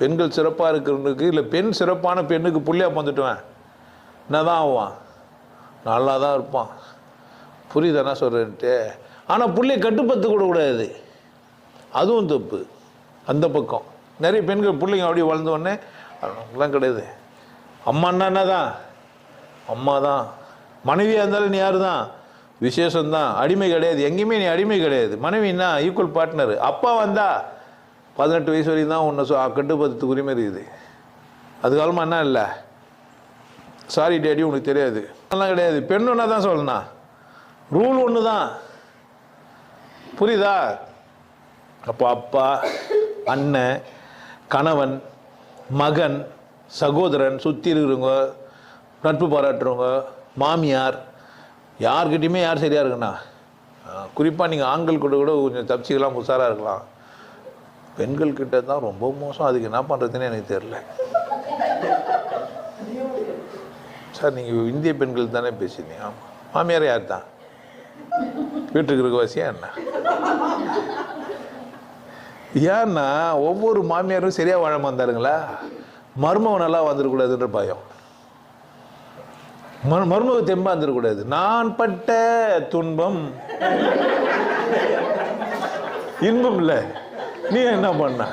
பெண்கள் சிறப்பாக இருக்கிறவனுக்கு இல்லை பெண் சிறப்பான பெண்ணுக்கு புள்ளியாக வந்துட்டுவேன் என்ன தான் ஆவான்? நல்லா தான் இருப்பான். புரியுதானா சொல்கிறேன்ட்டு? ஆனால் புள்ளியை கட்டுப்படுத்த கூடாது, அதுவும் தப்பு. அந்த பக்கம் நிறைய பெண்கள் பிள்ளைங்க அப்படியே வளர்ந்தோடனே அதெல்லாம் கிடையாது. அம்மான்னா என்ன தான்? அம்மா தான். மனைவியாக இருந்தாலும் நீ யார் தான்? விசேஷம்தான். அடிமை கிடையாது, எங்கேயுமே நீ அடிமை கிடையாது. மனைவின்னா ஈக்குவல் பார்ட்னர். அப்பா வந்தா 18 வயசு வரைக்கும் தான் உன்னை கட்டுப்படுத்துக்கு உரிமை இருக்குது. அது காலமாக என்ன இல்லை, சாரி டேடி உனக்கு தெரியாது அதெல்லாம் கிடையாது. பெண் ஒன்றா தான் சொல்லணும், ரூல் ஒன்று தான். புரியுதா? அப்போ அப்பா, அண்ணன், கணவன், மகன், சகோதரன், சுற்றி இருக்கிறவங்க, நட்பு பாராட்டுறவங்க, மாமியார், யார்கிட்டையுமே யார் சரியாக இருக்குண்ணா. குறிப்பாக நீங்கள் ஆண்கள் கூட கொஞ்சம் தப்பிச்சிக்கலாம், உஷாராக இருக்கலாம். பெண்கள் கிட்ட தான் ரொம்ப மோசம். அதுக்கு என்ன பண்ணுறதுன்னு எனக்கு தெரியல. சார் நீங்கள் இந்திய பெண்கள் தானே பேசுனீங்க? ஆமாம். மாமியார் யார் தான்? வீட்டுக்கு இருக்க வசியா என்ன? ஏன்னா ஒவ்வொரு மாமியாரும் சரியாக வாழாம வந்தாருங்களா, மருமகன் நல்லா வந்துடக்கூடாதுன்ற பயம். மருமக தெம்பா வந்துடக்கூடாது. நான் பட்ட துன்பம் இன்பம் இல்லை, நீ என்ன பண்ண?